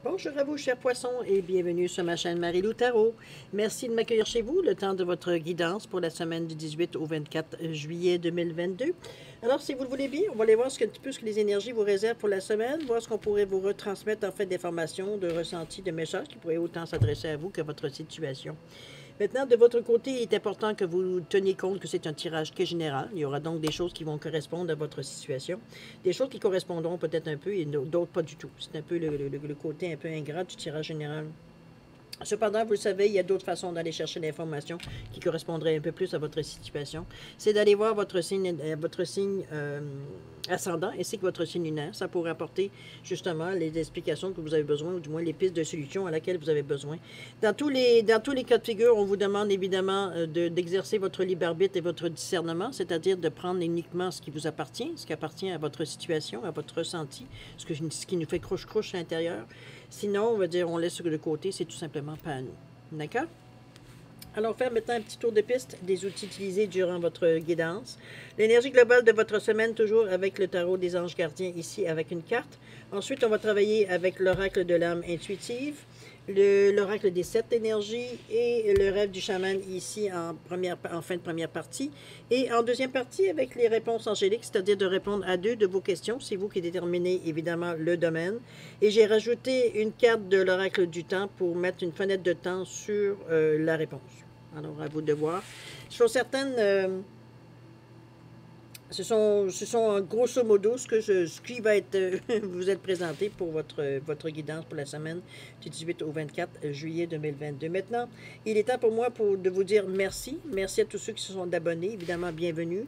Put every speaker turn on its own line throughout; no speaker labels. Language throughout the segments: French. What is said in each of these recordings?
Bonjour à vous, chers poissons, et bienvenue sur ma chaîne Marie-Lou Tarot. Merci de m'accueillir chez vous, le temps de votre guidance pour la semaine du 18 au 24 juillet 2022. Alors, si vous le voulez bien, on va aller voir un petit peu ce que les énergies vous réservent pour la semaine, voir ce qu'on pourrait vous retransmettre en fait d'informations, de ressentis, de messages qui pourraient autant s'adresser à vous que votre situation. Maintenant, de votre côté, il est important que vous teniez compte que c'est un tirage qui est général. Il y aura donc des choses qui vont correspondre à votre situation. Des choses qui correspondront peut-être un peu et d'autres pas du tout. C'est un peu le côté un peu ingrat du tirage général. Cependant, vous le savez, il y a d'autres façons d'aller chercher l'information qui correspondrait un peu plus à votre situation. C'est d'aller voir votre signe ascendant ainsi que votre signe lunaire. Ça pourrait apporter justement les explications que vous avez besoin, ou du moins les pistes de solution à laquelle vous avez besoin. Dans tous les cas de figure, on vous demande évidemment d'exercer votre libre arbitre et votre discernement, c'est-à-dire de prendre uniquement ce qui vous appartient, ce qui appartient à votre situation, à votre ressenti, ce qui nous fait croche-croche à l'intérieur. Sinon, on va dire, on laisse de côté, c'est tout simplement pas à nous. D'accord? Alors, faire maintenant un petit tour de piste des outils utilisés durant votre guidance. L'énergie globale de votre semaine, toujours avec le tarot des anges gardiens, ici avec une carte. Ensuite, on va travailler avec l'oracle de l'âme intuitive, l'oracle des 7 énergies et le rêve du chaman ici en fin de première partie. Et en deuxième partie, avec les réponses angéliques, c'est-à-dire de répondre à 2 de vos questions. C'est vous qui déterminez évidemment le domaine. Et j'ai rajouté une carte de l'oracle du temps pour mettre une fenêtre de temps sur la réponse. Alors, à vous de voir. Je suis certaine... ce sont grosso modo ce qui va être vous être présenté pour votre guidance pour la semaine du 18 au 24 juillet 2022. Maintenant, il est temps pour moi de vous dire merci. Merci à tous ceux qui se sont abonnés, évidemment, bienvenue.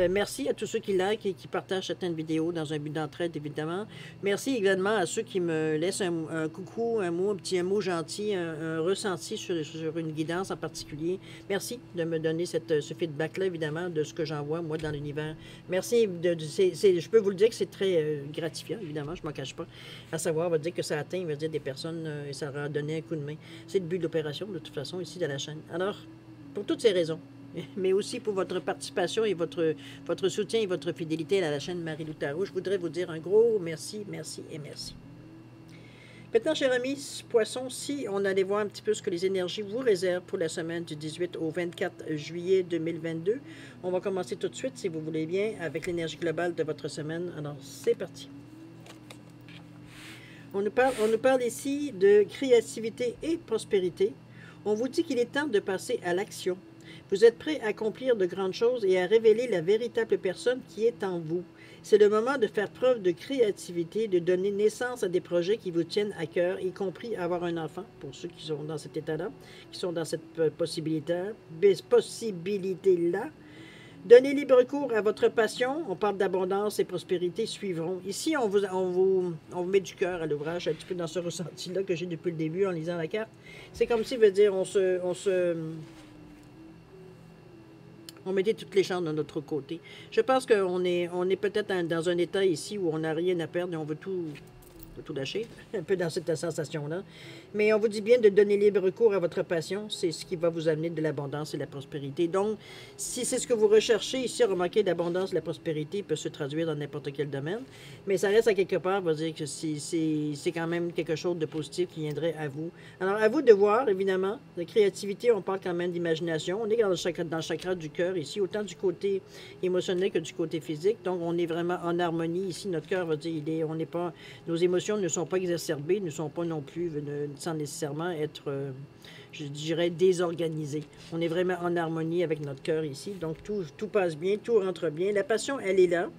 Merci à tous ceux qui like et qui partagent certaines vidéos dans un but d'entraide, évidemment. Merci également à ceux qui me laissent un coucou, un mot gentil, un ressenti sur une guidance en particulier. Merci de me donner ce feedback-là, évidemment, de ce que j'envoie, moi, dans l'univers. Merci. Je peux vous le dire que c'est très gratifiant, évidemment, je ne m'en cache pas. À savoir, on va dire que ça atteint, on va dire, des personnes et ça leur a donné un coup de main. C'est le but de l'opération, de toute façon, ici, de la chaîne. Alors, pour toutes ces raisons, mais aussi pour votre participation et votre soutien et votre fidélité à la chaîne Marie-Lou Tarot, je voudrais vous dire un gros merci, merci et merci. Maintenant, chers amis, poissons, si on allait voir un petit peu ce que les énergies vous réservent pour la semaine du 18 au 24 juillet 2022, on va commencer tout de suite, si vous voulez bien, avec l'énergie globale de votre semaine. Alors, c'est parti. On nous parle ici de créativité et prospérité. On vous dit qu'il est temps de passer à l'action. Vous êtes prêt à accomplir de grandes choses et à révéler la véritable personne qui est en vous. C'est le moment de faire preuve de créativité, de donner naissance à des projets qui vous tiennent à cœur, y compris avoir un enfant, pour ceux qui sont dans cet état-là, qui sont dans cette possibilité-là. Donnez libre cours à votre passion. On parle d'abondance et prospérité suivront. Ici, on vous met du cœur à l'ouvrage, un petit peu dans ce ressenti-là que j'ai depuis le début en lisant la carte. C'est comme si, veut dire, on mettait toutes les chances de notre côté. Je pense qu'on est peut-être dans un état ici où on n'a rien à perdre et on veut tout lâcher, un peu dans cette sensation-là. Mais on vous dit bien de donner libre cours à votre passion, c'est ce qui va vous amener de l'abondance et de la prospérité. Donc, si c'est ce que vous recherchez ici, remarquez, l'abondance et la prospérité peut se traduire dans n'importe quel domaine, mais ça reste à quelque part, on va dire que c'est quand même quelque chose de positif qui viendrait à vous. Alors, à vous de voir, évidemment, la créativité, on parle quand même d'imagination, on est dans le chakra du cœur ici, autant du côté émotionnel que du côté physique, donc on est vraiment en harmonie ici, notre cœur va dire, on n'est pas, nos émotions ne sont pas exacerbées, ne sont pas non plus, sans nécessairement être, je dirais, désorganisées. On est vraiment en harmonie avec notre cœur ici, donc tout passe bien, tout rentre bien. La passion, elle est là.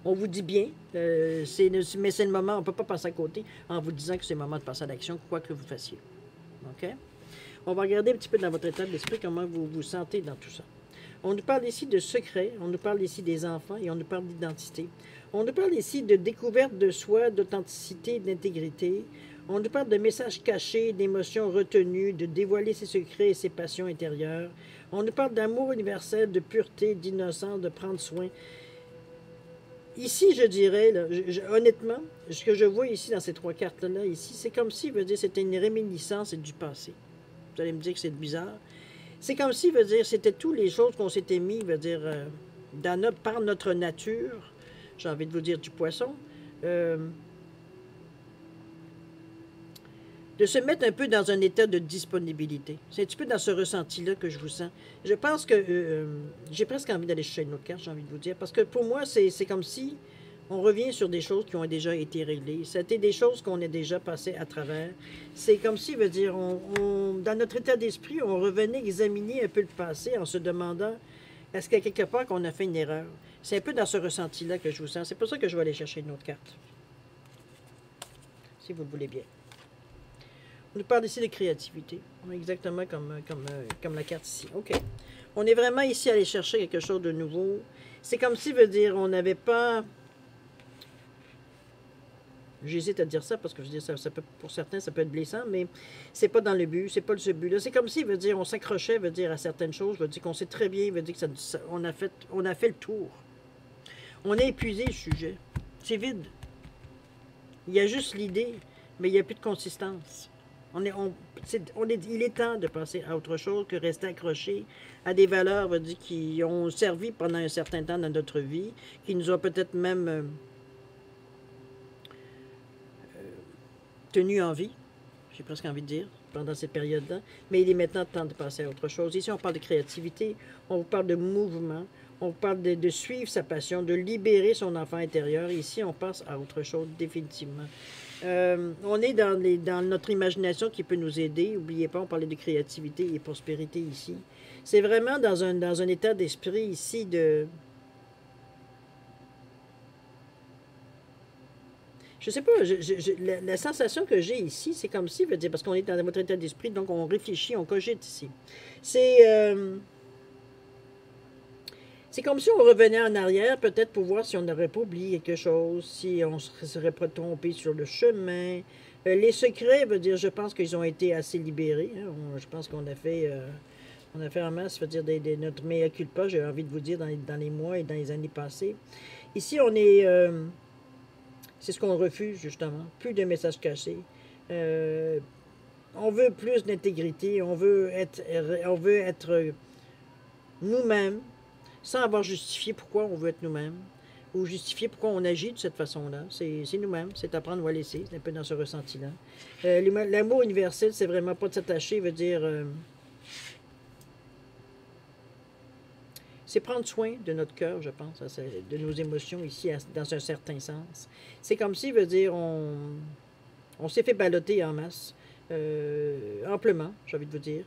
On vous dit bien, mais c'est le moment, on ne peut pas passer à côté en vous disant que c'est le moment de passer à l'action, quoi que vous fassiez. OK? On va regarder un petit peu dans votre état d'esprit comment vous vous sentez dans tout ça. On nous parle ici de secrets, on nous parle ici des enfants et on nous parle d'identité. On nous parle ici de découverte de soi, d'authenticité, d'intégrité. On nous parle de messages cachés, d'émotions retenues, de dévoiler ses secrets et ses passions intérieures. On nous parle d'amour universel, de pureté, d'innocence, de prendre soin. Ici, je dirais, là, honnêtement, ce que je vois ici dans ces 3 cartes-là, ici, c'est comme si, veut dire, c'était une réminiscence du passé. Vous allez me dire que c'est bizarre. C'est comme si, veut dire, c'était toutes les choses qu'on s'était mis, veut dire, par notre nature, j'ai envie de vous dire du poisson, de se mettre un peu dans un état de disponibilité. C'est un petit peu dans ce ressenti-là que je vous sens. Je pense que j'ai presque envie d'aller chercher une autre carte, j'ai envie de vous dire, parce que pour moi, c'est comme si on revient sur des choses qui ont déjà été réglées. C'était des choses qu'on a déjà passées à travers. C'est comme si, veut dire, dans notre état d'esprit, on revenait examiner un peu le passé en se demandant est-ce qu'il y a quelque part qu'on a fait une erreur. C'est un peu dans ce ressenti-là que je vous sens. C'est pour ça que je vais aller chercher une autre carte. Si vous le voulez bien. On nous parle ici de créativité. Exactement comme la carte ici. OK. On est vraiment ici à aller chercher quelque chose de nouveau. C'est comme si, veut dire, on n'avait pas... J'hésite à dire ça parce que je veux dire, ça peut, pour certains, ça peut être blessant, mais c'est pas dans le but, c'est pas ce but-là. C'est comme si, veut dire, on s'accrochait, veut dire, à certaines choses, veut dire qu'on sait très bien, veut dire que on a fait le tour. On a épuisé le sujet. C'est vide. Il y a juste l'idée, mais il n'y a plus de consistance. Il est temps de passer à autre chose que rester accroché à des valeurs, veut dire, qui ont servi pendant un certain temps dans notre vie, qui nous ont peut-être même tenu en vie, j'ai presque envie de dire, pendant cette période-là, mais il est maintenant temps de passer à autre chose. Ici, on parle de créativité, on vous parle de mouvement, on parle de suivre sa passion, de libérer son enfant intérieur. Ici, on passe à autre chose, définitivement. On est dans notre imagination qui peut nous aider. N'oubliez pas, on parlait de créativité et prospérité ici. C'est vraiment dans un état d'esprit ici de... Je sais pas, la sensation que j'ai ici, c'est comme si, veut dire, parce qu'on est dans votre état d'esprit, donc on réfléchit, on cogite ici. C'est comme si on revenait en arrière, peut-être pour voir si on n'aurait pas oublié quelque chose, si on ne serait pas trompé sur le chemin. Les secrets, veut dire, je pense qu'ils ont été assez libérés. Hein. Je pense qu'on a fait en masse, veut dire, notre mea culpa, j'ai envie de vous dire, dans les mois et dans les années passées. Ici, on est... c'est ce qu'on refuse, justement. Plus de messages cachés. On veut plus d'intégrité. On veut être nous-mêmes, sans avoir justifié pourquoi on veut être nous-mêmes, ou justifier pourquoi on agit de cette façon-là. C'est nous-mêmes, c'est apprendre ou à laisser. C'est un peu dans ce ressenti-là. L'amour universel, c'est vraiment pas de s'attacher, veut dire... c'est prendre soin de notre cœur, je pense, de nos émotions ici, dans un certain sens. C'est comme si, veut dire, on s'est fait balloter en masse, amplement, j'ai envie de vous dire.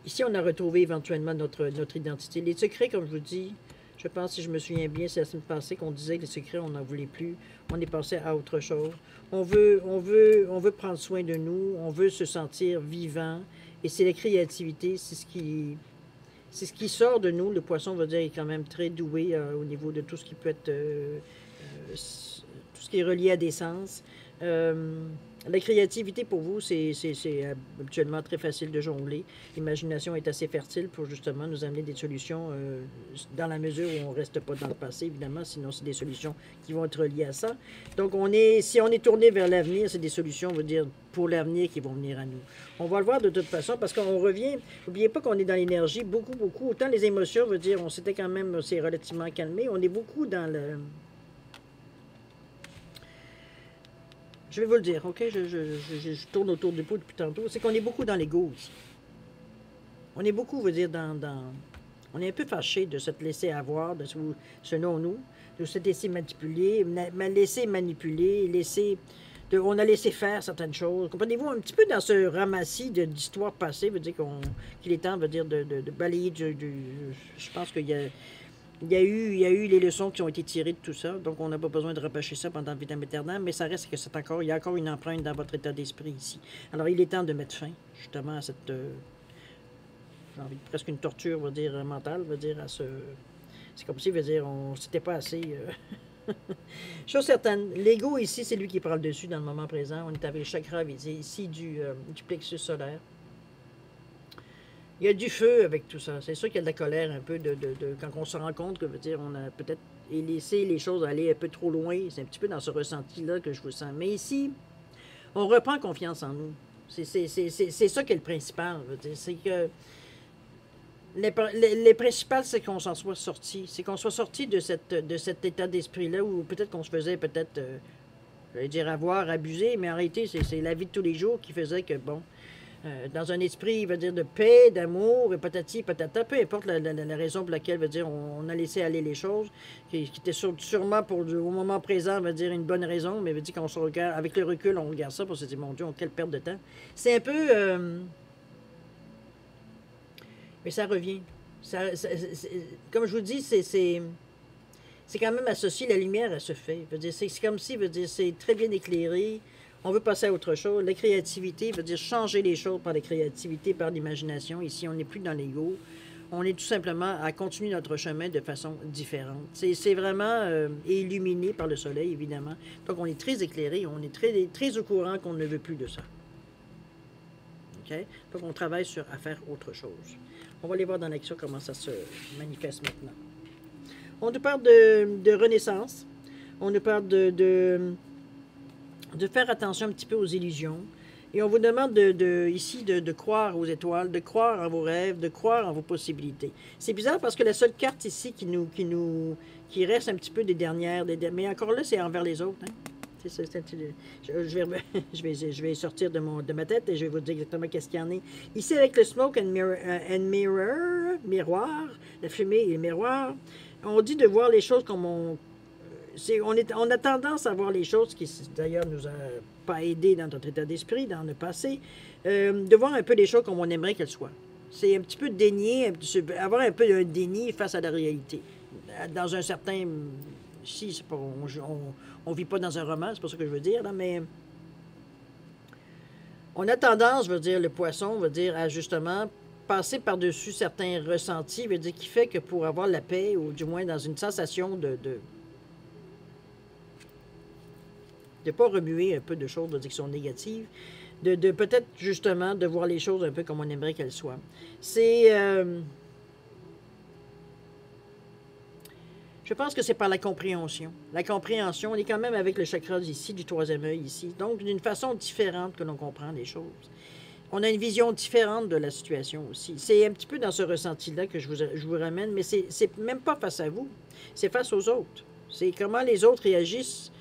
Ici, on a retrouvé éventuellement notre identité. Les secrets, comme je vous dis, je pense, si je me souviens bien, c'est la semaine passée qu'on disait que les secrets, on n'en voulait plus. On est passé à autre chose. On veut prendre soin de nous. On veut se sentir vivant. Et c'est la créativité, c'est ce qui sort de nous. Le poisson, veut dire, est quand même très doué au niveau de tout ce qui peut être... tout ce qui est relié à des sens. La créativité, pour vous, c'est habituellement très facile de jongler. L'imagination est assez fertile pour justement nous amener des solutions dans la mesure où on ne reste pas dans le passé, évidemment, sinon c'est des solutions qui vont être reliées à ça. Donc, si on est tourné vers l'avenir, c'est des solutions, on veut dire, pour l'avenir qui vont venir à nous. On va le voir de toute façon parce qu'on revient, n'oubliez pas qu'on est dans l'énergie, beaucoup, autant les émotions, veut dire, on s'était quand même, c'est relativement calmé, on est beaucoup dans le... Je vais vous le dire, OK? Je tourne autour du pot depuis tantôt. C'est qu'on est beaucoup dans l'ego aussi. On est beaucoup, veut dire, on est un peu fâché de se laisser avoir, selon nous, de se laisser manipuler, on a laissé faire certaines choses. Comprenez-vous, un petit peu dans ce ramassis d'histoires passées, veut dire qu'il est temps, veut dire, de balayer je pense qu'il y a... Il y a eu les leçons qui ont été tirées de tout ça, donc on n'a pas besoin de repêcher ça pendant le vitam aeternam, mais ça reste que il y a encore une empreinte dans votre état d'esprit ici. Alors il est temps de mettre fin, justement, à cette, j'ai envie de presque une torture, on va dire, mentale, on va dire, à ce... C'est comme si, on va dire, c'était pas assez... Chose certaine, l'ego ici, c'est lui qui prend le dessus dans le moment présent. On est avec le chakra visé ici du plexus solaire. Il y a du feu avec tout ça. C'est sûr qu'il y a de la colère un peu quand on se rend compte que, veut dire, on a peut-être laissé les choses aller un peu trop loin. C'est un petit peu dans ce ressenti-là que je vous sens. Mais ici, on reprend confiance en nous. C'est ça qui est le principal. C'est que les principal, c'est qu'on s'en soit sorti. C'est qu'on soit sorti de cet état d'esprit-là où peut-être qu'on se faisait peut-être j'allais dire avoir, abuser, mais en réalité, c'est la vie de tous les jours qui faisait que, bon, dans un esprit, il veut dire de paix, d'amour, et patati, patata, peu importe la raison pour laquelle, veut dire, on a laissé aller les choses, qui était sûrement pour, au moment présent, veut dire, une bonne raison, mais veut dire qu'on se regarde, avec le recul, on regarde ça, pour se dire, mon Dieu, quelle perte de temps. C'est un peu, mais ça revient. Comme je vous dis, c'est quand même associé la lumière à ce fait. Veut dire, c'est comme si, veut dire, c'est très bien éclairé. On veut passer à autre chose. La créativité veut dire changer les choses par la créativité, par l'imagination. Ici, on n'est plus dans l'ego. On est tout simplement à continuer notre chemin de façon différente. C'est vraiment illuminé par le soleil, évidemment. Donc, on est très éclairé. On est très au courant qu'on ne veut plus de ça. OK? Donc, on travaille à faire autre chose. On va aller voir dans l'action comment ça se manifeste maintenant. On nous parle de renaissance. On nous parle de faire attention un petit peu aux illusions. Et on vous demande ici de croire aux étoiles, de croire en vos rêves, de croire en vos possibilités. C'est bizarre parce que la seule carte ici qui reste un petit peu des dernières, mais encore là, c'est envers les autres. Hein? Je vais sortir de ma tête et je vais vous dire exactement qu'est-ce qu'il y en est. Ici, avec le smoke and mirror, miroir, la fumée et le miroir, on dit de voir les choses comme on a tendance à voir les choses qui, d'ailleurs, nous a pas aidé dans notre état d'esprit, dans le passé, de voir un peu les choses comme on aimerait qu'elles soient. C'est un petit peu dénier, avoir un peu un déni face à la réalité. Dans un certain... Si, c'est pas, on vit pas dans un roman, c'est pas ça que je veux dire, là, mais on a tendance, je veux dire, le poisson, veut dire, à justement passer par-dessus certains ressentis, veut dire, qui fait que pour avoir la paix, ou du moins dans une sensation de pas remuer un peu de choses, veut dire, qui sont négatives, de peut-être justement de voir les choses un peu comme on aimerait qu'elles soient. C'est... je pense que c'est par la compréhension. La compréhension, on est quand même avec le chakra ici, du troisième œil ici. Donc, d'une façon différente que l'on comprend les choses. On a une vision différente de la situation aussi. C'est un petit peu dans ce ressenti-là que je vous ramène, mais c'est même pas face à vous. C'est face aux autres. C'est comment les autres réagissent.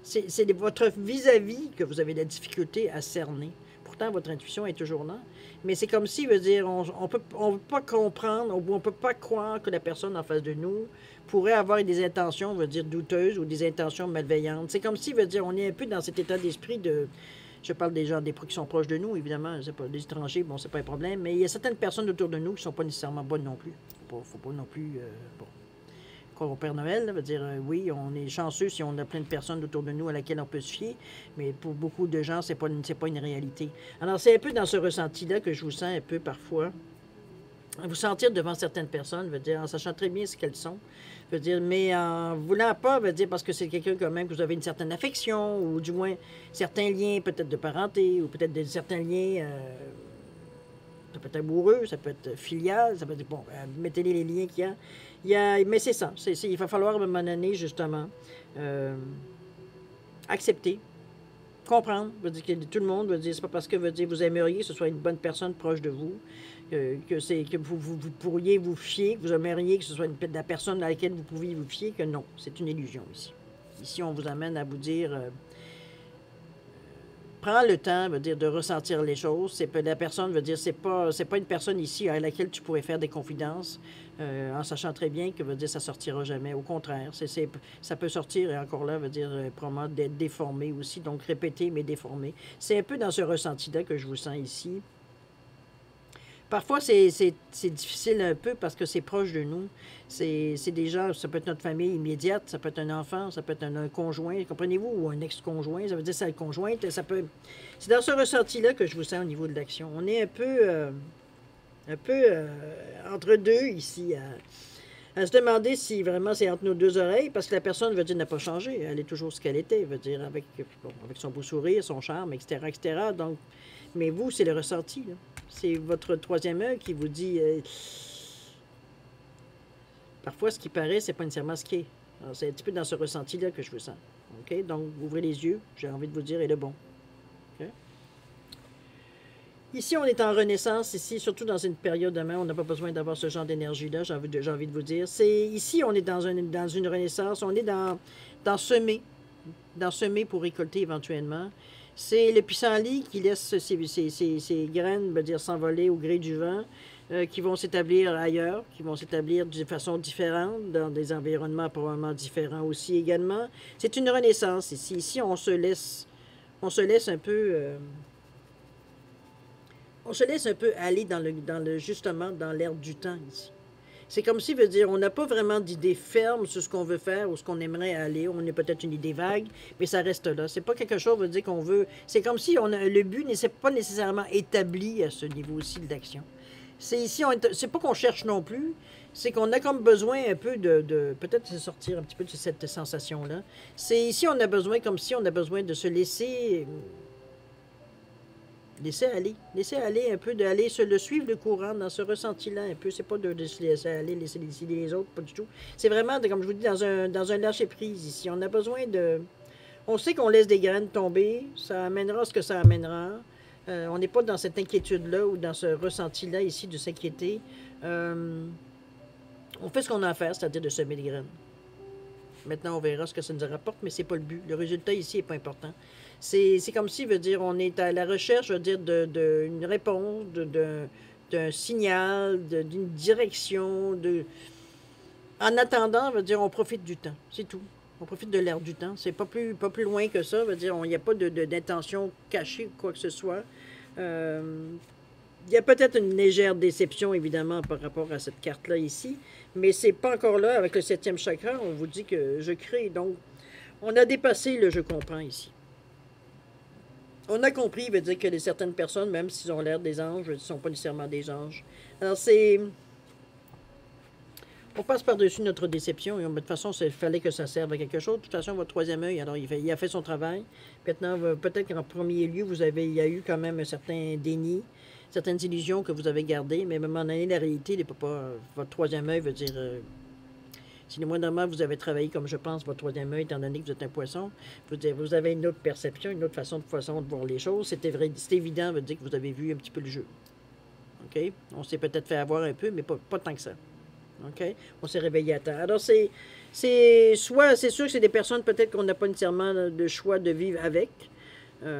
C'est votre vis-à-vis que vous avez de la difficulté à cerner. Pourtant, votre intuition est toujours là. Mais c'est comme si, veut dire, on peut pas comprendre, on peut pas croire que la personne en face de nous pourrait avoir des intentions, veut dire, douteuses ou des intentions malveillantes. C'est comme si, veut dire, on est un peu dans cet état d'esprit de... Je parle des gens, des qui sont proches de nous, évidemment, c'est pas des étrangers, bon, c'est pas un problème, mais il y a certaines personnes autour de nous qui ne sont pas nécessairement bonnes non plus. Faut pas non plus... bon. Croire au Père Noël, veut dire, oui, on est chanceux si on a plein de personnes autour de nous à laquelle on peut se fier, mais pour beaucoup de gens, c'est pas une réalité. Alors, c'est un peu dans ce ressenti-là que je vous sens un peu parfois. Vous sentir devant certaines personnes, veut dire, en sachant très bien ce qu'elles sont, veut dire, mais en voulant pas, veut dire, parce que c'est quelqu'un quand même que vous avez une certaine affection, ou du moins certains liens peut-être de parenté, ou peut-être certains liens, ça peut être amoureux, ça peut être filial, ça peut être, bon, mettez-les les liens qu'il y a. Mais c'est ça, il va falloir à un moment donné, justement, accepter, comprendre, veut dire que tout le monde veut dire, c'est pas parce que veut dire vous aimeriez que ce soit une bonne personne proche de vous, que vous pourriez vous fier, que vous aimeriez que ce soit la personne à laquelle vous pouviez vous fier, que non, c'est une illusion ici. Ici, on vous amène à vous dire, prends le temps, veut dire, de ressentir les choses. La personne veut dire, c'est pas une personne ici à laquelle tu pourrais faire des confidences, en sachant très bien que veut dire ça sortira jamais. Au contraire, ça peut sortir et encore là veut dire probablement d'être déformé aussi, donc répété mais déformé. C'est un peu dans ce ressenti-là que je vous sens ici. Parfois, c'est difficile un peu parce que c'est proche de nous. C'est des gens, ça peut être notre famille immédiate, ça peut être un enfant, ça peut être un conjoint, comprenez-vous, ou un ex-conjoint, ça veut dire c'est la conjointe, ça peut... C'est dans ce ressenti-là que je vous sens au niveau de l'action. On est un peu entre deux ici, à se demander si vraiment c'est entre nos deux oreilles, parce que la personne, veut dire, n'a pas changé. Elle est toujours ce qu'elle était, veut dire, avec son beau sourire, son charme, etc., etc. Donc, mais vous, c'est le ressenti, là. C'est votre troisième œil qui vous dit... parfois, ce qui paraît, c'est pas nécessairement ce qui est. C'est un petit peu dans ce ressenti-là que je vous sens. OK? Donc, ouvrez les yeux, j'ai envie de vous dire, et le bon. OK? Ici, on est en renaissance, ici, surtout dans une période demain, on n'a pas besoin d'avoir ce genre d'énergie-là, j'ai envie de vous dire. Ici, on est dans une renaissance, on est dans semer. semer pour récolter éventuellement. C'est le pissenlit qui laisse ses graines, dire, s'envoler au gré du vent, qui vont s'établir ailleurs, qui vont s'établir de façon différente, dans des environnements probablement différents aussi également. C'est une renaissance ici. Ici, on se laisse un peu... on se laisse un peu aller justement dans l'air du temps ici. C'est comme si, veut dire, on n'a pas vraiment d'idée ferme sur ce qu'on veut faire ou ce qu'on aimerait aller. On a peut-être une idée vague, mais ça reste là. C'est pas quelque chose, veut dire qu'on veut... C'est comme si le but n'est pas nécessairement établi à ce niveau-ci de l'action. C'est ici, c'est pas qu'on cherche non plus, c'est qu'on a comme besoin un peu peut-être se sortir un petit peu de cette sensation-là. C'est ici, on a besoin, comme si on a besoin de se laisser aller un peu, d'aller le suivre le courant dans ce ressenti-là un peu. C'est pas de se laisser aller, laisser les autres, pas du tout. C'est vraiment, comme je vous dis, dans un lâcher-prise ici. On a besoin de... On sait qu'on laisse des graines tomber, ça amènera ce que ça amènera. On n'est pas dans cette inquiétude-là ou dans ce ressenti-là ici de s'inquiéter. On fait ce qu'on a à faire, c'est-à-dire de semer des graines. Maintenant, on verra ce que ça nous rapporte, mais c'est pas le but. Le résultat ici n'est pas important. C'est comme si, veut dire, on est à la recherche, veut dire, d'une réponse, d'un signal, d'une direction. En attendant, veut dire, on profite du temps. C'est tout. On profite de l'air du temps. C'est pas plus loin que ça. Veut dire, il n'y a pas d'intention cachée ou quoi que ce soit. Il y a peut-être une légère déception, évidemment, par rapport à cette carte-là ici, mais c'est pas encore là. Avec le 7e chakra, on vous dit que je crée. Donc, on a dépassé le « je comprends » ici. On a compris, veut dire que certaines personnes, même s'ils ont l'air des anges, ne sont pas nécessairement des anges. Alors, c'est... On passe par-dessus notre déception, et de toute façon, il fallait que ça serve à quelque chose. De toute façon, votre troisième œil, alors il a fait son travail. Maintenant, peut-être qu'en premier lieu, il y a eu quand même un certain déni, certaines illusions que vous avez gardées, mais à un moment donné, la réalité n'est pas... Votre troisième œil veut dire... si le moindrement vous avez travaillé comme je pense votre troisième œil, étant donné que vous êtes un poisson, vous avez une autre perception, une autre façon de voir les choses. C'est évident, veut dire que vous avez vu un petit peu le jeu. OK? On s'est peut-être fait avoir un peu, mais pas tant que ça. OK? On s'est réveillé à temps. Alors, c'est sûr que c'est des personnes peut-être qu'on n'a pas nécessairement le choix de vivre avec.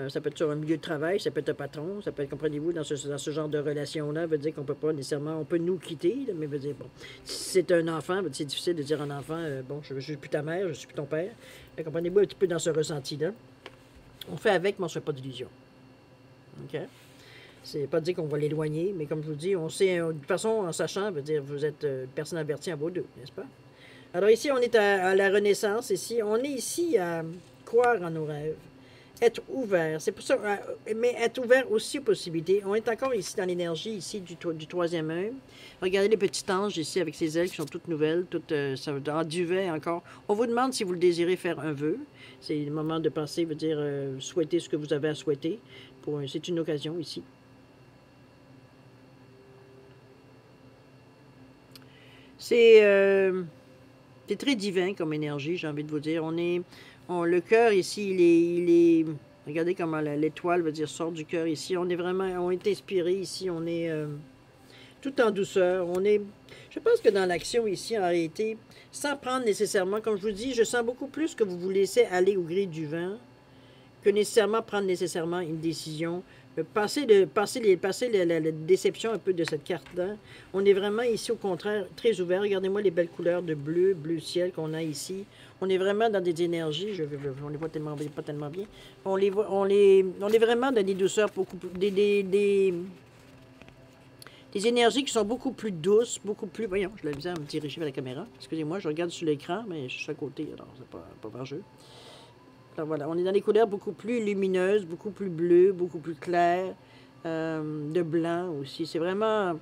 Ça peut être sur un milieu de travail, ça peut être un patron, ça peut être, comprenez-vous, dans ce genre de relation-là, veut dire qu'on peut pas nécessairement, on peut nous quitter, là, mais veut dire, bon, si c'est un enfant, c'est difficile de dire à un enfant, bon, je ne suis plus ta mère, je suis plus ton père. Comprenez-vous un petit peu dans ce ressenti-là. On fait avec, mais on ne se fait pas d'illusions. OK? C'est pas dire qu'on va l'éloigner, mais comme je vous dis, on sait, de toute façon, en sachant, veut dire, vous êtes personne avertie à vos deux, n'est-ce pas? Alors ici, on est à la Renaissance, ici. On est ici à croire en nos rêves. Être ouvert, c'est pour ça, mais être ouvert aussi aux possibilités. On est encore ici dans l'énergie ici du troisième œil. Regardez les petits anges ici avec ses ailes qui sont toutes nouvelles, toutes en duvet encore. On vous demande si vous le désirez faire un vœu. C'est le moment de penser, veut dire souhaiter ce que vous avez à souhaiter. C'est une occasion ici. C'est très divin comme énergie, j'ai envie de vous dire. Le cœur ici, il est regardez comment l'étoile veut dire sort du cœur ici. On est inspiré ici, on est tout en douceur. Je pense que dans l'action ici, en réalité, sans prendre nécessairement, comme je vous dis, je sens beaucoup plus que vous vous laissez aller au gré du vent que nécessairement prendre nécessairement une décision. Passer la déception un peu de cette carte-là. On est vraiment ici, au contraire, très ouvert. Regardez-moi les belles couleurs de bleu ciel qu'on a ici. On est vraiment dans des énergies, on les voit pas tellement bien. On est vraiment dans des douceurs, des énergies qui sont beaucoup plus douces, beaucoup plus... Voyons, je l'ai mis à me diriger vers la caméra. Excusez-moi, je regarde sur l'écran, mais je suis à côté, alors c'est pas vengeux. Alors voilà, on est dans des couleurs beaucoup plus lumineuses, beaucoup plus bleues, beaucoup plus claires, de blanc aussi. C'est vraiment...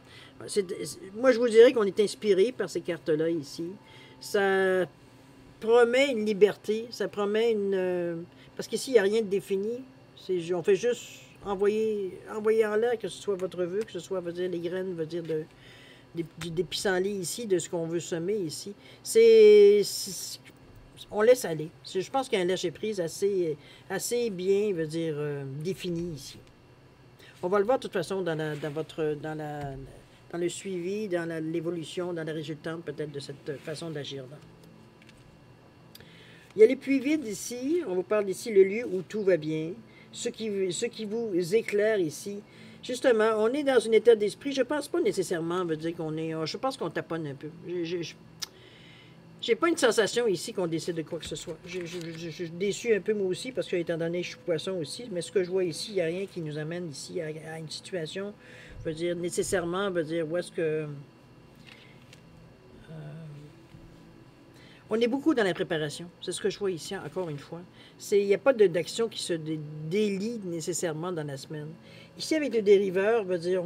moi, je vous dirais qu'on est inspiré par ces cartes-là ici. Ça promet une liberté, ça promet une... parce qu'ici, il n'y a rien de défini. On fait juste envoyer en l'air, que ce soit votre vœu, que ce soit, veut dire, les graines, veut dire, des pissenlits ici, de ce qu'on veut semer ici. On laisse aller. Je pense qu'il y a un lâcher-prise assez bien, veut dire, défini ici. On va le voir de toute façon dans le suivi, dans l'évolution, dans la résultante peut-être de cette façon d'agir-là. Il y a les puits vides ici. On vous parle ici le lieu où tout va bien. Ce qui vous éclaire ici. Justement, on est dans un état d'esprit. Je pense pas nécessairement veut dire qu'on est. Je pense qu'on taponne un peu. J'ai pas une sensation ici qu'on décide de quoi que ce soit. Je suis déçu un peu moi aussi parce que étant donné que je suis poisson aussi, mais ce que je vois ici, il n'y a rien qui nous amène ici à une situation, je veux dire, nécessairement, veut dire, où est-ce que... On est beaucoup dans la préparation. C'est ce que je vois ici, encore une fois. Il n'y a pas d'action qui se délie nécessairement dans la semaine. Ici, avec le dériveur, veut dire,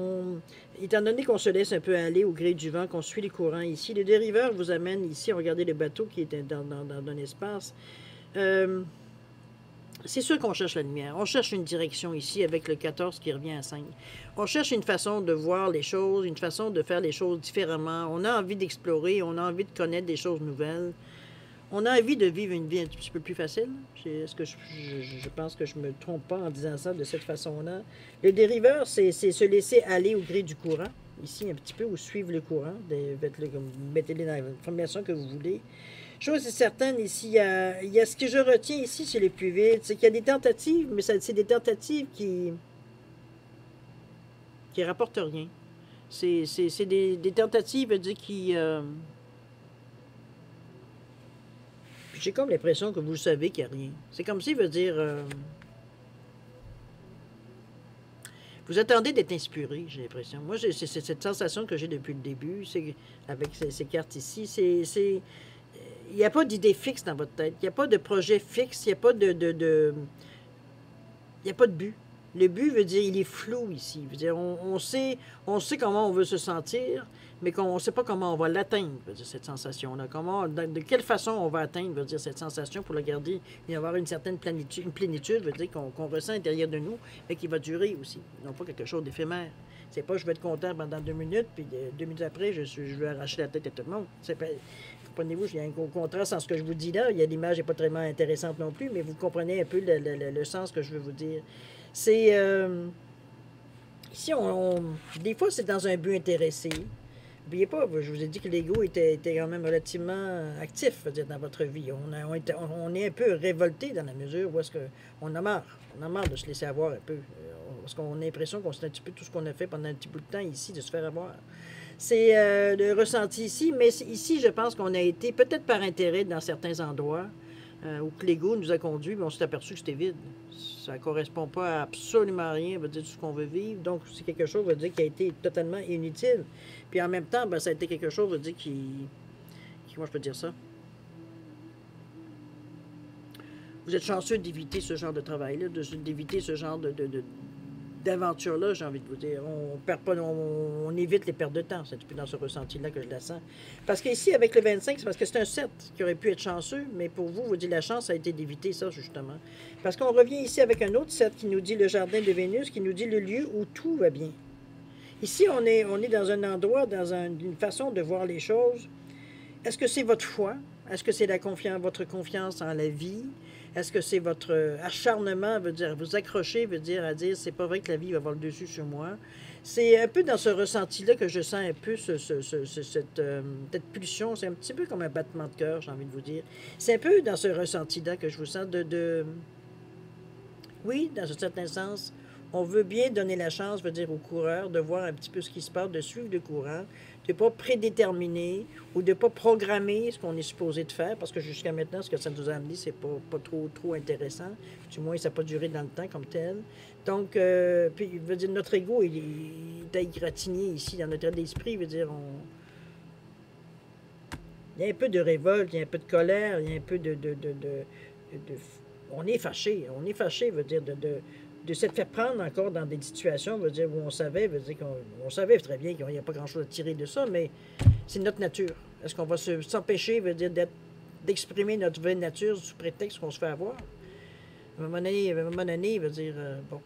étant donné qu'on se laisse un peu aller au gré du vent, qu'on suit les courants ici, le dériveur vous amène ici, regardez le bateau qui est dans un espace. C'est sûr qu'on cherche la lumière. On cherche une direction ici avec le 14 qui revient à 5. On cherche une façon de voir les choses, une façon de faire les choses différemment. On a envie d'explorer, on a envie de connaître des choses nouvelles. On a envie de vivre une vie un petit peu plus facile. Est-ce que je pense que je ne me trompe pas en disant ça de cette façon-là? Le dériveur, c'est se laisser aller au gré du courant, ici un petit peu, ou suivre le courant. Mettez-les dans la formation que vous voulez. Chose est certaine, ici, il y a ce que je retiens ici chez les plus vides, c'est qu'il y a des tentatives, mais c'est des tentatives qui rapportent rien. C'est des tentatives, veut dire, qui... J'ai comme l'impression que vous savez qu'il n'y a rien. C'est comme si, veut dire... vous attendez d'être inspiré, j'ai l'impression. Moi, c'est cette sensation que j'ai depuis le début, avec ces cartes ici. Il n'y a pas d'idée fixe dans votre tête. Il n'y a pas de projet fixe. Il n'y a pas il n'y a pas de but. Le but veut dire, il est flou ici. Veut dire, on sait comment on veut se sentir, mais on ne sait pas comment on va l'atteindre, veut dire, cette sensation-là. De quelle façon on va atteindre, veut dire, cette sensation pour la garder et avoir une certaine plénitude, veut dire, qu'on ressent à l'intérieur de nous, mais qui va durer aussi. Non pas quelque chose d'éphémère. C'est pas je vais être content pendant 2 minutes, puis 2 minutes après, je vais arracher la tête à tout le monde. Comprenez-vous, il y a un gros contraste en ce que je vous dis là. L'image n'est pas très intéressante non plus, mais vous comprenez un peu le sens que je veux vous dire. C'est... ici, des fois, c'est dans un but intéressé. N'oubliez pas, je vous ai dit que l'ego était quand même relativement actif, je veux dire, dans votre vie. On est un peu révolté dans la mesure où est-ce qu'on a marre. On a marre de se laisser avoir un peu. Parce qu'on a l'impression qu'on sait un petit peu tout ce qu'on a fait pendant un petit bout de temps ici, de se faire avoir. C'est le ressenti ici, mais ici, je pense qu'on a été, peut-être par intérêt dans certains endroits, où l'ego nous a conduits, mais on s'est aperçu que c'était vide. Ça ne correspond pas à absolument rien, veut dire, tout ce qu'on veut vivre. Donc, c'est quelque chose, veut dire, qui a été totalement inutile. Puis en même temps, ben, ça a été quelque chose, veut dire, comment je peux dire ça? Vous êtes chanceux d'éviter ce genre de travail-là, d'éviter ce genre d'aventure-là, j'ai envie de vous dire. On perd pas, on évite les pertes de temps. C'est dans ce ressenti-là que je la sens. Parce qu'ici, avec le 25, c'est parce que c'est un 7 qui aurait pu être chanceux, mais pour vous, vous dites la chance a été d'éviter ça, justement. Parce qu'on revient ici avec un autre 7 qui nous dit le jardin de Vénus, qui nous dit le lieu où tout va bien. Ici, on est dans un endroit, dans une façon de voir les choses. Est-ce que c'est votre foi? Est-ce que c'est votre confiance en la vie? Est-ce que c'est votre acharnement, veut dire, vous accrocher, veut dire, à dire, c'est pas vrai que la vie va avoir le dessus sur moi? C'est un peu dans ce ressenti-là que je sens un peu cette pulsion. C'est un petit peu comme un battement de cœur, j'ai envie de vous dire. C'est un peu dans ce ressenti-là que je vous sens Oui, dans un certain sens, on veut bien donner la chance, veut dire, aux coureurs de voir un petit peu ce qui se passe, de suivre le courant, de ne pas prédéterminer ou de ne pas programmer ce qu'on est supposé de faire, parce que jusqu'à maintenant, ce que ça nous a amené, c'est pas trop intéressant. Du moins, ça n'a pas duré dans le temps comme tel. Donc, puis, veut dire, notre ego, il est égratigné ici, dans notre état d'esprit, veut dire, il y a un peu de révolte, il y a un peu de colère, il y a un peu on est fâché, veut dire, de s'être fait prendre encore dans des situations, veut dire, où on savait, veut dire qu'on savait très bien qu'il n'y a pas grand-chose à tirer de ça, mais c'est notre nature. Est-ce qu'on va s'empêcher, veut dire, d'exprimer notre vraie nature sous prétexte qu'on se fait avoir? À un moment donné, veut dire, bon.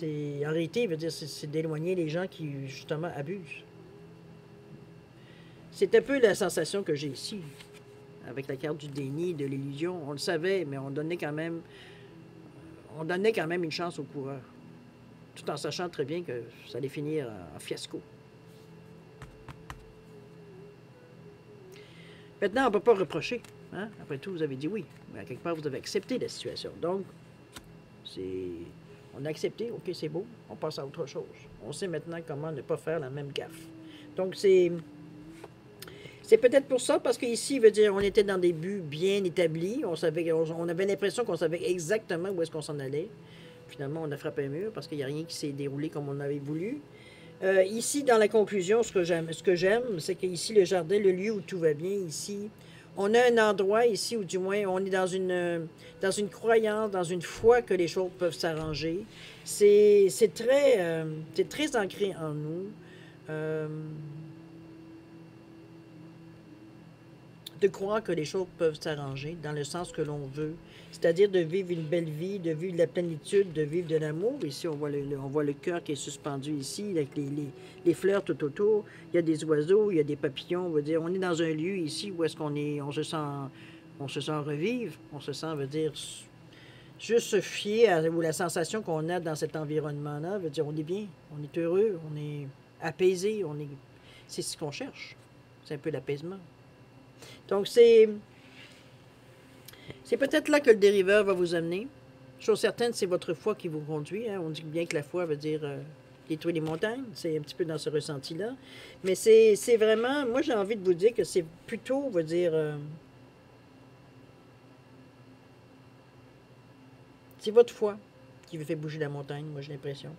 En réalité, veut dire, c'est d'éloigner les gens qui, justement, abusent. C'est un peu la sensation que j'ai ici, avec la carte du déni, de l'illusion. On le savait, mais on donnait quand même une chance aux coureurs, tout en sachant très bien que ça allait finir en fiasco. Maintenant, on ne peut pas reprocher. Hein? Après tout, vous avez dit oui. Mais à quelque part, vous avez accepté la situation. Donc, on a accepté, OK, c'est beau, on passe à autre chose. On sait maintenant comment ne pas faire la même gaffe. Donc, c'est peut-être pour ça, parce qu'ici, veut dire, on était dans des buts bien établis. On avait l'impression qu'on savait exactement où est-ce qu'on s'en allait. Finalement, on a frappé un mur parce qu'il n'y a rien qui s'est déroulé comme on avait voulu. Ici, dans la conclusion, ce que j'aime, c'est qu'ici, le jardin, le lieu où tout va bien, ici, on a un endroit ici où du moins on est dans une croyance, dans une foi que les choses peuvent s'arranger. C'est très ancré en nous. Euh, de croire que les choses peuvent s'arranger dans le sens que l'on veut, c'est-à-dire de vivre une belle vie, de vivre de la plénitude, de vivre de l'amour. Ici, on voit le cœur qui est suspendu ici, avec les fleurs tout autour. Il y a des oiseaux, il y a des papillons. On veut dire, on est dans un lieu ici où est-ce qu'on est, on se sent revivre, on se sent, veut dire, juste se fier à ou la sensation qu'on a dans cet environnement-là, veut dire, on est bien, on est heureux, on est apaisé, c'est ce qu'on cherche. C'est un peu l'apaisement. Donc, c'est peut-être là que le dériveur va vous amener. Chose certaine, c'est votre foi qui vous conduit. Hein. On dit bien que la foi veut dire détruire les montagnes. C'est un petit peu dans ce ressenti-là. Mais c'est vraiment, moi j'ai envie de vous dire que c'est plutôt, veut dire, c'est votre foi qui vous fait bouger la montagne, moi j'ai l'impression.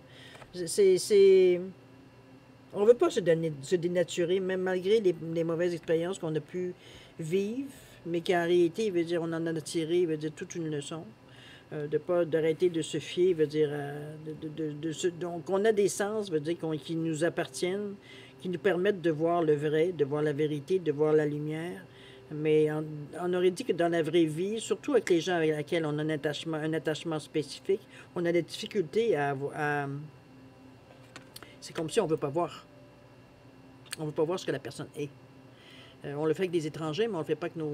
On ne veut pas se dénaturer, même malgré les mauvaises expériences qu'on a pu vivre, mais qu'en réalité, veut dire, on en a tiré, veut dire, toute une leçon. D'arrêter de se fier, veut dire, donc on a des sens, veut dire, qui nous appartiennent, qui nous permettent de voir le vrai, de voir la vérité, de voir la lumière. Mais on aurait dit que dans la vraie vie, surtout avec les gens avec lesquels on a un attachement spécifique, on a des difficultés c'est comme si on ne veut pas voir. On ne veut pas voir ce que la personne est. On le fait avec des étrangers, mais on ne le fait pas avec nos...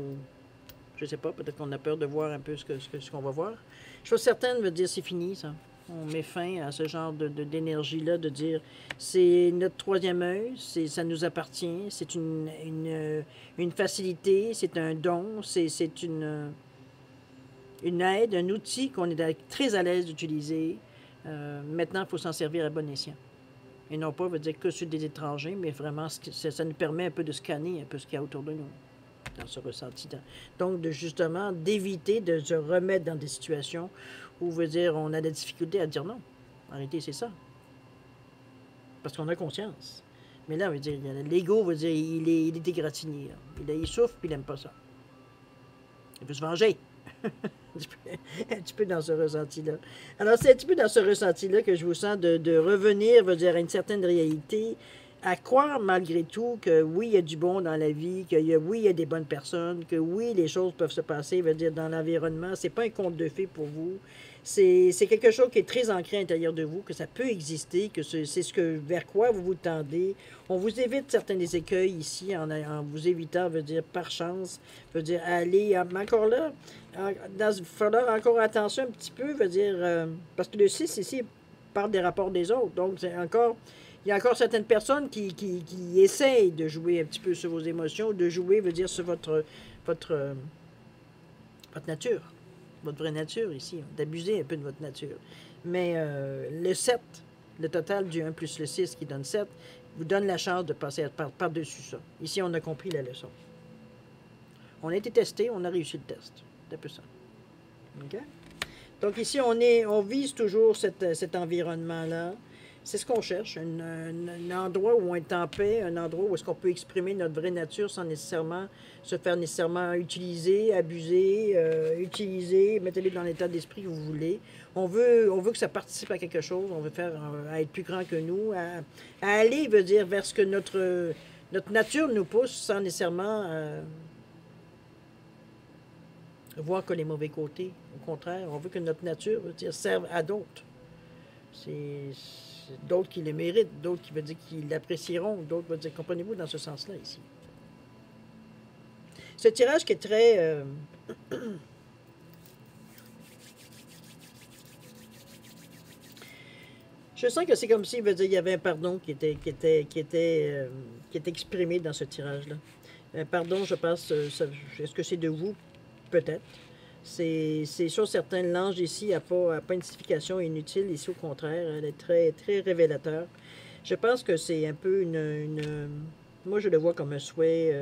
Je ne sais pas, peut-être qu'on a peur de voir un peu ce qu'on va voir. Chose certaine veut dire c'est fini, ça. On met fin à ce genre d'énergie-là, de dire c'est notre troisième œil, ça nous appartient, c'est une facilité, c'est un don, c'est une aide, un outil qu'on est très à l'aise d'utiliser. Maintenant, il faut s'en servir à bon escient. Et non pas veut dire que sur des étrangers, mais vraiment, ça nous permet un peu de scanner un peu ce qu'il y a autour de nous, dans ce ressenti. Donc, justement, d'éviter de se remettre dans des situations où, veut dire, on a des difficultés à dire non. En réalité, c'est ça. Parce qu'on a conscience. Mais là, veut dire, l'ego, veut dire, il est égratigné. Il souffre, puis il n'aime pas ça. Il veut se venger. un petit peu dans ce ressenti-là. Alors, c'est un petit peu dans ce ressenti-là que je vous sens de revenir, veut dire, à une certaine réalité, à croire malgré tout que oui, il y a du bon dans la vie, oui, il y a des bonnes personnes, que oui, les choses peuvent se passer, veut dire, dans l'environnement. C'est pas un conte de fées pour vous. C'est quelque chose qui est très ancré à l'intérieur de vous, que ça peut exister, que c'est vers quoi vous vous tendez. On vous évite certains des écueils ici en vous évitant, veut dire, par chance, veut dire, aller, mais encore là, il faudra encore attention un petit peu, veut dire, parce que le 6 ici parle des rapports des autres. Donc, il y a encore certaines personnes qui essayent de jouer un petit peu sur vos émotions, de jouer, veut dire, sur votre nature, votre vraie nature ici, d'abuser un peu de votre nature. Mais le 7, le total du 1 plus le 6 qui donne 7, vous donne la chance de passer par-dessus ça. Ici, on a compris la leçon. On a été testé, on a réussi le test. C'est un peu ça. OK? Donc ici, on vise toujours cet environnement-là. C'est ce qu'on cherche, un endroit où on est en paix, un endroit où est-ce qu'on peut exprimer notre vraie nature sans nécessairement se faire nécessairement utiliser, abuser, mettez-les dans l'état d'esprit que vous voulez. On veut que ça participe à quelque chose, on veut faire à être plus grand que nous, à aller, veut dire, vers ce que notre nature nous pousse sans nécessairement voir que les mauvais côtés. Au contraire, on veut que notre nature, veut dire, serve à d'autres. C'est d'autres qui le méritent, d'autres qui veut dire qu'ils l'apprécieront, d'autres veut dire, comprenez-vous, dans ce sens-là ici. Ce tirage qui est très... je sens que c'est comme s'il veut dire il y avait un pardon qui était exprimé dans ce tirage-là. Pardon, je pense, est-ce que c'est de vous? Peut-être. C'est sûr, certain, l'ange ici n'a pas une signification inutile. Ici, au contraire, elle est très, très révélateur. Je pense que c'est un peu moi, je le vois comme un souhait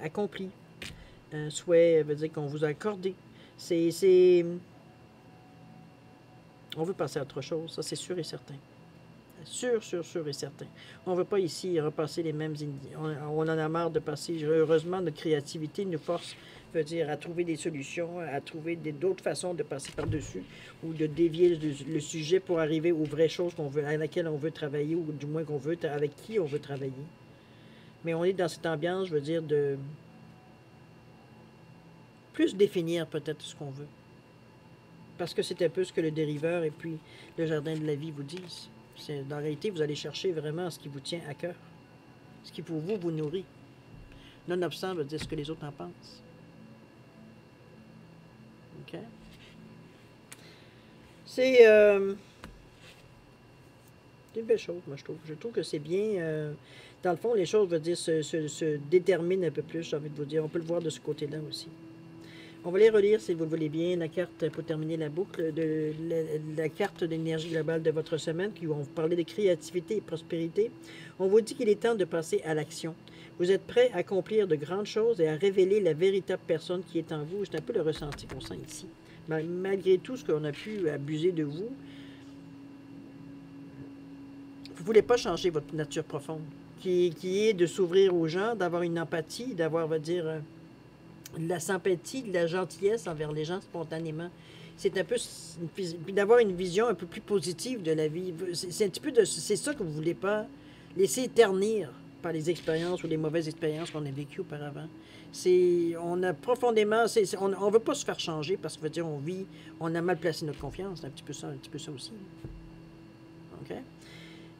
accompli. Un souhait veut dire qu'on vous a accordé. On veut passer à autre chose, ça c'est sûr et certain. Sûr, sûr, sûr et certain. On ne veut pas ici repasser les mêmes... On en a marre de passer. Heureusement, notre créativité nous force, veut dire, à trouver des solutions, à trouver d'autres façons de passer par-dessus ou de dévier le sujet pour arriver aux vraies choses à laquelle on veut travailler ou du moins avec qui on veut travailler. Mais on est dans cette ambiance, je veux dire, de plus définir peut-être ce qu'on veut. Parce que c'est un peu ce que le dériveur et puis le jardin de la vie vous disent. Dans la réalité, vous allez chercher vraiment ce qui vous tient à cœur. Ce qui pour vous vous nourrit. Nonobstant veut dire ce que les autres en pensent. OK? C'est une belle chose, moi, je trouve. Je trouve que c'est bien. Dans le fond, les choses, veut dire, se déterminent un peu plus, j'ai envie de vous dire. On peut le voir de ce côté-là aussi. On va les relire, si vous le voulez bien, la carte pour terminer la boucle, la carte d'énergie globale de votre semaine, qui vont vous parler de créativité et prospérité. On vous dit qu'il est temps de passer à l'action. Vous êtes prêt à accomplir de grandes choses et à révéler la véritable personne qui est en vous. C'est un peu le ressenti qu'on sent ici. Malgré tout ce qu'on a pu abuser de vous, vous ne voulez pas changer votre nature profonde, qui est de s'ouvrir aux gens, d'avoir une empathie, d'avoir, on va dire... de la sympathie, de la gentillesse envers les gens spontanément. C'est un peu d'avoir une vision un peu plus positive de la vie. C'est un petit peu c'est ça que vous ne voulez pas laisser ternir par les expériences ou les mauvaises expériences qu'on a vécues auparavant. On a profondément, on ne veut pas se faire changer parce que veut dire on a mal placé notre confiance. C'est un petit peu ça aussi. OK?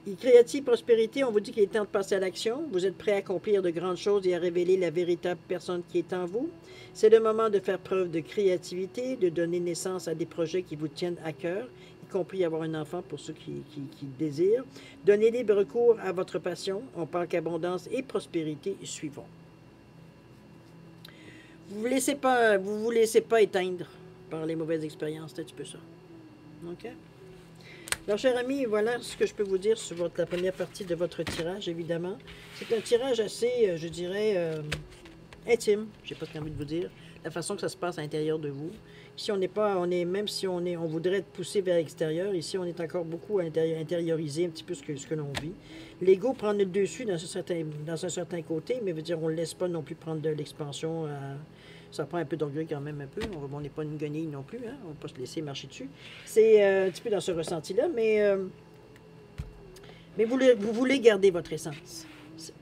Et créative prospérité, on vous dit qu'il est temps de passer à l'action. Vous êtes prêt à accomplir de grandes choses et à révéler la véritable personne qui est en vous. C'est le moment de faire preuve de créativité, de donner naissance à des projets qui vous tiennent à cœur, y compris avoir un enfant pour ceux qui désirent. Donnez libre cours à votre passion. On parle qu'abondance et prospérité suivront. Vous vous laissez pas éteindre par les mauvaises expériences. C'est un petit peu ça. OK? Alors, cher ami, voilà ce que je peux vous dire sur la première partie de votre tirage, évidemment. C'est un tirage assez, je dirais, intime, j'ai pas envie de vous dire, la façon que ça se passe à l'intérieur de vous. Ici, même si on voudrait être poussé vers l'extérieur, ici, on est encore beaucoup à intérioriser un petit peu ce que l'on vit. L'ego prend le dessus dans un certain côté, mais veut dire, on ne laisse pas non plus prendre de l'expansion. Ça prend un peu d'orgueil quand même, un peu. On n'est pas une guenille non plus, hein? On ne va pas se laisser marcher dessus. C'est un petit peu dans ce ressenti-là, mais vous voulez garder votre essence.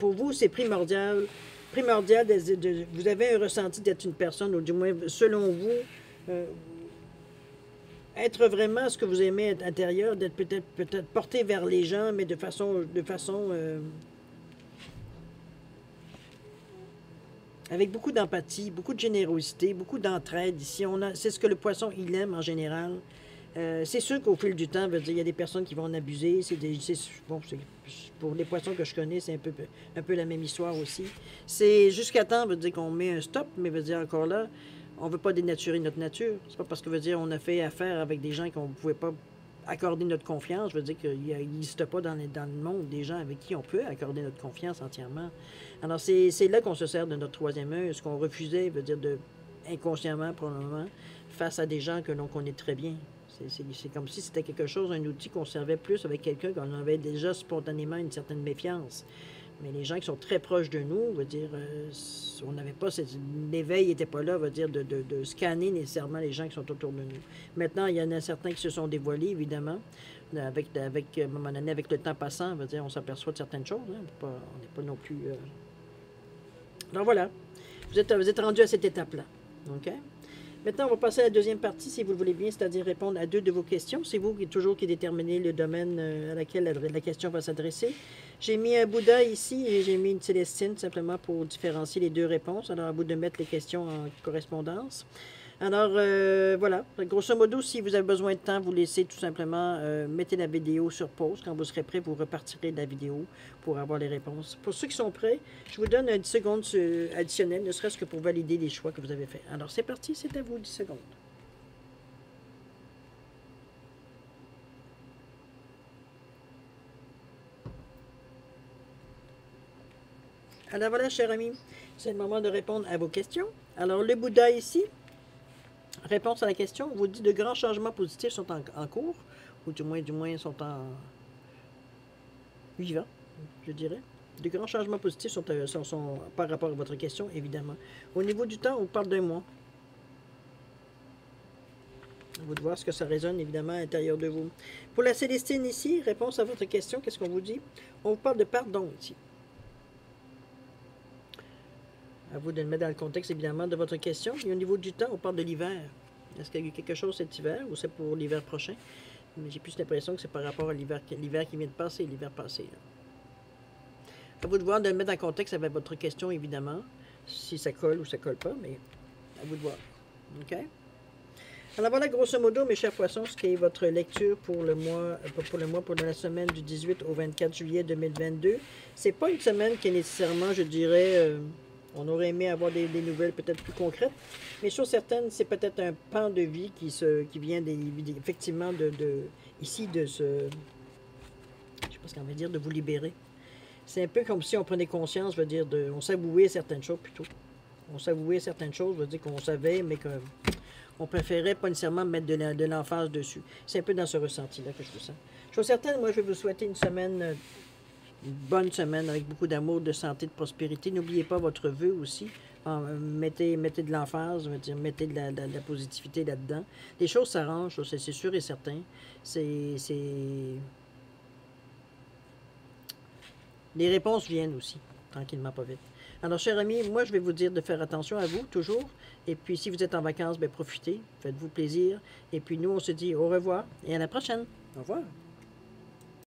Pour vous, c'est primordial. Vous avez un ressenti d'être une personne, ou du moins, selon vous, être vraiment ce que vous aimez être intérieur, d'être peut-être porté vers les gens, mais de façon avec beaucoup d'empathie, beaucoup de générosité, beaucoup d'entraide. Ici, c'est ce que le poisson, il aime en général. C'est sûr qu'au fil du temps, il y a des personnes qui vont en abuser. Pour les poissons que je connais, c'est un peu la même histoire aussi. C'est jusqu'à temps, veut dire qu'on met un stop, mais veut dire encore là, on ne veut pas dénaturer notre nature. C'est pas parce que veut dire on a fait affaire avec des gens qu'on ne pouvait pas accorder notre confiance. Je veux dire qu'il n'existe pas dans le monde des gens avec qui on peut accorder notre confiance entièrement. Alors, c'est là qu'on se sert de notre troisième œil, ce qu'on refusait, veut dire inconsciemment, probablement, face à des gens que l'on connaît très bien. C'est comme si c'était quelque chose, un outil qu'on servait plus avec quelqu'un qu'on avait déjà spontanément une certaine méfiance. Mais les gens qui sont très proches de nous, veut dire, on n'avait pas, l'éveil n'était pas là, veut dire, de scanner nécessairement les gens qui sont autour de nous. Maintenant, il y en a certains qui se sont dévoilés, évidemment, avec à un moment donné, avec le temps passant, veut dire, on s'aperçoit de certaines choses. Hein, on n'est pas non plus... Alors voilà, vous êtes rendu à cette étape-là. OK? Maintenant, on va passer à la deuxième partie, si vous le voulez bien, c'est-à-dire répondre à 2 de vos questions. C'est vous qui déterminez le domaine à laquelle la question va s'adresser. J'ai mis un Bouddha ici et j'ai mis une Célestine, simplement pour différencier les 2 réponses. Alors, à vous de mettre les questions en correspondance. Alors, voilà. Grosso modo, si vous avez besoin de temps, vous laissez tout simplement, mettez la vidéo sur pause. Quand vous serez prêt, vous repartirez de la vidéo pour avoir les réponses. Pour ceux qui sont prêts, je vous donne 10 secondes additionnelles, ne serait-ce que pour valider les choix que vous avez faits. Alors, c'est parti, c'est à vous, 10 secondes. Alors voilà, cher ami, c'est le moment de répondre à vos questions. Alors, le Bouddha ici, réponse à la question, vous dit de grands changements positifs sont en cours, ou du moins sont en vivant, je dirais. De grands changements positifs sont par rapport à votre question, évidemment. Au niveau du temps, on parle d'un mois. À vous de voir ce que ça résonne, évidemment, à l'intérieur de vous. Pour la Célestine ici, réponse à votre question, qu'est-ce qu'on vous dit? On vous parle de pardon ici. À vous de le mettre dans le contexte, évidemment, de votre question. Et au niveau du temps, on parle de l'hiver. Est-ce qu'il y a eu quelque chose cet hiver ou c'est pour l'hiver prochain? Mais j'ai plus l'impression que c'est par rapport à l'hiver qui vient de passer, l'hiver passé. Là. À vous de voir de le mettre en contexte avec votre question, évidemment, si ça colle ou ça colle pas, mais à vous de voir. OK? Alors voilà, grosso modo, mes chers poissons, ce qui est votre lecture pour pour la semaine du 18 au 24 juillet 2022. C'est pas une semaine qui est nécessairement, je dirais, on aurait aimé avoir des nouvelles peut-être plus concrètes, mais chose certaine, c'est peut-être un pan de vie qui vient effectivement ici de se, je sais pas ce qu'on va dire, de vous libérer. C'est un peu comme si on prenait conscience, je veux dire, on s'avouait certaines choses plutôt. On s'avouait certaines choses, je veux dire qu'on savait, mais qu'on préférait pas nécessairement mettre de l'emphase dessus. C'est un peu dans ce ressenti-là que je vous sens. Chose certaine, moi, je vais vous souhaiter une bonne semaine avec beaucoup d'amour, de santé, de prospérité. N'oubliez pas votre vœu aussi. Mettez de l'emphase, je veux dire, mettez de la positivité là-dedans. Les choses s'arrangent, c'est sûr et certain. Les réponses viennent aussi, tranquillement, pas vite. Alors, chers amis, moi, je vais vous dire de faire attention à vous, toujours. Et puis, si vous êtes en vacances, bien, profitez, faites-vous plaisir. Et puis, nous, on se dit au revoir et à la prochaine. Au revoir.